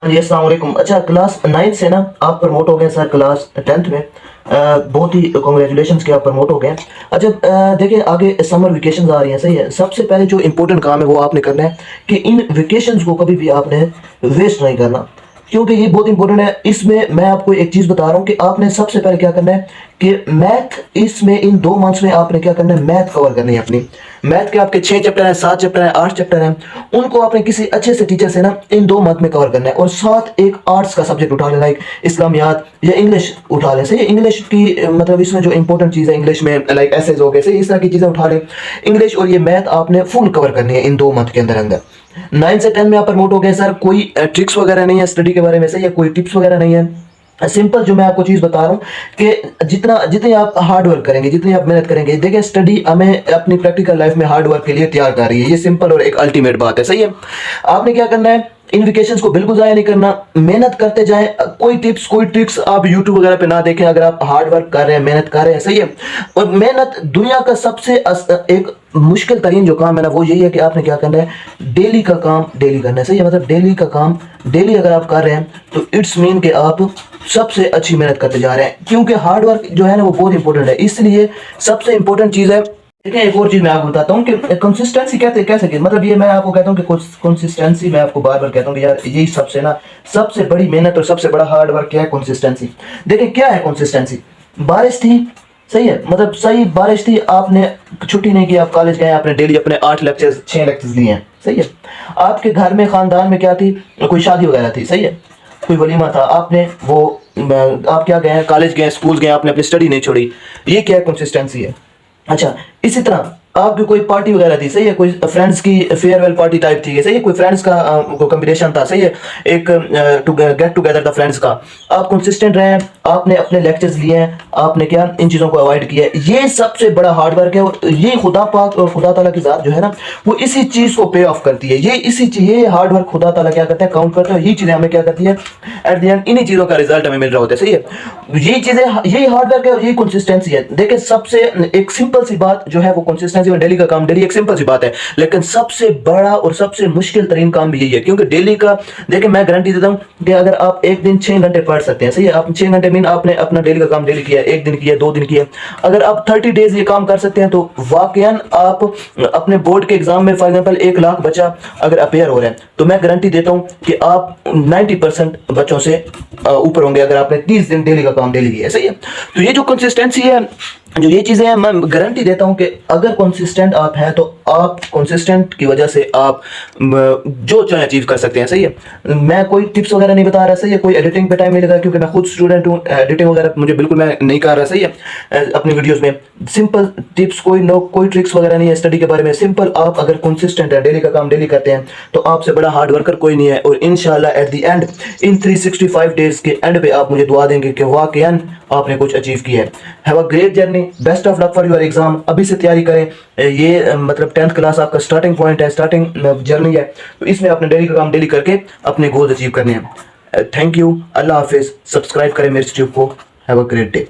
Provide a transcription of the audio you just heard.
जी अस्सलाम वालेकुम। अच्छा, क्लास 9 से ना आप प्रमोट हो गए सर क्लास 10th में। बहुत ही कॉन्ग्रेचुलेशन कि आप प्रमोट हो गए। अच्छा, देखिए आगे समर वेकेशंस आ रही हैं, सही है। सबसे पहले जो इंपॉर्टेंट काम है वो आपने करना है कि इन वेकेशंस को कभी भी आपने वेस्ट नहीं करना, क्योंकि ये बहुत इंपॉर्टेंट है। इसमें मैं आपको एक चीज बता रहा हूँ कि आपने सबसे पहले क्या करना है कि मैथ, इसमें इन 2 मंथ्स में आपने क्या करना है, मैथ कवर करनी है अपनी। मैथ के आपके 6 चैप्टर हैं, 7 चैप्टर हैं, 8 चैप्टर हैं, उनको आपने किसी अच्छे से टीचर से ना इन 2 मंथ में कवर करना है। और साथ एक आर्ट्स का सब्जेक्ट उठा लेना, लाइक इस्लामियात या इंग्लिश उठा लें, सही है। इंग्लिश की मतलब इसमें जो इंपॉर्टेंट चीज़ है इंग्लिश में, लाइक एसेज हो गए, सही, इस तरह की चीज़ें उठा लें। इंग्लिश और ये मैथ आपने फुल कवर करनी है इन 2 मंथ के अंदर अंदर। 9 से 10 में आप प्रमोट हो गए सर, कोई ट्रिक्स वगैरह नहीं है स्टडी के बारे में, सही है, कोई टिप्स वगैरह नहीं है। सिंपल जो मैं आपको चीज बता रहा हूँ कि जितनी आप हार्ड वर्क करेंगे, जितनी आप मेहनत करेंगे, देखिए स्टडी हमें अपनी प्रैक्टिकल लाइफ में हार्ड वर्क के लिए तैयार कर रही है। ये सिंपल और एक अल्टीमेट बात है, सही है। आपने क्या करना है, इन वेकेशंस को बिल्कुल जाया नहीं करना, मेहनत करते जाएं। कोई टिप्स कोई ट्रिक्स आप यूट्यूब वगैरह पे ना देखें, अगर आप हार्ड वर्क कर रहे हैं, मेहनत कर रहे हैं, सही है। और मेहनत दुनिया का सबसे एक मुश्किल तरीन जो काम है ना, वो यही है कि आपने क्या करना है, डेली का काम डेली करना है, सही है। मतलब डेली का काम डेली अगर आप कर रहे हैं तो इट्स मीन कि आप सबसे अच्छी मेहनत करते जा रहे हैं, क्योंकि हार्ड वर्क जो है ना वो बहुत इंपॉर्टेंट है। इसलिए सबसे इंपॉर्टेंट चीज़ है। देखिए एक और चीज मैं आपको बताता हूँ कि कंसिस्टेंसी कहते कैसे कि मतलब ये मैं आपको कहता हूँ कि कंसिस्टेंसी, मैं आपको बार बार कहता हूँ कि यार यही सबसे ना सबसे बड़ी मेहनत और सबसे बड़ा हार्ड वर्क क्या है, कंसिस्टेंसी। देखिए क्या है कंसिस्टेंसी। बारिश थी, सही है, मतलब सही बारिश थी, आपने छुट्टी नहीं की, आप कॉलेज गए, आपने डेली अपने 8 लेक्चर्स 6 लेक्चर्स लिए हैं, सही है। आपके घर में खानदान में क्या थी, कोई शादी वगैरह थी, सही है, कोई वलीमा था, आपने वो आप क्या गए, कॉलेज गए, स्कूल गए, आपने अपनी स्टडी नहीं छोड़ी। ये क्या है, कंसिस्टेंसी है। अच्छा, इसी तरह आपकी कोई पार्टी वगैरह थी, सही है, कोई फ्रेंड्स की फेयरवेल पार्टी टाइप थी, सही है, कोई फ्रेंड्स का कॉम्बिनेशन था, सही है, एक गेट टुगेदर था फ्रेंड्स का। आप कंसिस्टेंट रहे, आपने अपने लेक्चर्स लिए हैं, आपने क्या इन चीज़ों को अवॉइड किया है। ये सबसे बड़ा हार्ड वर्क है। और ये खुदा पाक और खुदा ताला की ज़ात जो है ना, वो इसी चीज़ को पे ऑफ करती है। ये हार्ड वर्क खुदा ताला क्या करता है, काउंट करता है। ये चीज़ें हमें क्या करती है, एट द एंड इन्हीं चीज़ों का रिजल्ट हमें मिल रहा होता है, सही है। ये चीज़ें, यही हार्ड वर्क है और यही कंसिस्टेंसी है। देखिए सबसे एक सिंपल सी बात जो है वो कंसिस्टेंसी और डेली का काम, डेली एक सिंपल सी बात है, लेकिन सबसे बड़ा और सबसे मुश्किल तरीन काम भी यही है। क्योंकि डेली का, देखिए मैं गारंटी देता हूं कि अगर आप एक दिन 6 घंटे पढ़ सकते हैं, सही है, आप 6 घंटे मीन आपने अपना डेली का काम डेली किया, एक दिन किया, 2 दिन किया, अगर आप 30 डेज ये काम कर सकते हैं तो वाकयान आप अपने बोर्ड के एग्जाम में फॉर एग्जाम्पल 1 लाख बच्चा अगर अपेयर हो रहे हैं तो मैं गारंटी देता हूं कि आप 90% बच्चों से ऊपर होंगे अगर आपने 30 दिन डेली का काम डेली किया है, सही है। तो ये जो कंसिस्टेंसी है, जो ये चीज़ें हैं, मैं गारंटी देता हूं कि अगर कंसिस्टेंट आप हैं तो आप कंसिस्टेंट की वजह से आप जो चाहे अचीव कर सकते हैं, सही है। मैं कोई टिप्स वगैरह नहीं बता रहा, सही है, कोई एडिटिंग पे टाइम नहीं लगा, क्योंकि मैं खुद स्टूडेंट हूँ, एडिटिंग वगैरह मुझे बिल्कुल मैं नहीं कर रहा, सही है। अपनी वीडियोस में सिंपल टिप्स, कोई ट्रिक्स वगैरह नहीं है स्टडी के बारे में। सिंपल आप अगर कंसिस्टेंट है, डेली का काम डेली करते हैं, तो आपसे बड़ा हार्ड वर्कर कोई नहीं है। और इंशाल्लाह at the end, in 365 days के एंड पे आप मुझे दुआ देंगे कि वाकयान आपने कुछ अचीव किया है। Have a great journey, best of luck for your exam. अभी से तैयारी करें। ये मतलब 10th क्लास आपका स्टार्टिंग पॉइंट है, स्टार्टिंग जर्नी है, तो इसमें आपने डेली का काम डेली करके अपने गोल्स अचीव करने हैं। Thank you, Allah Hafiz. Subscribe करें मेरे यूट्यूब को। Have a great day.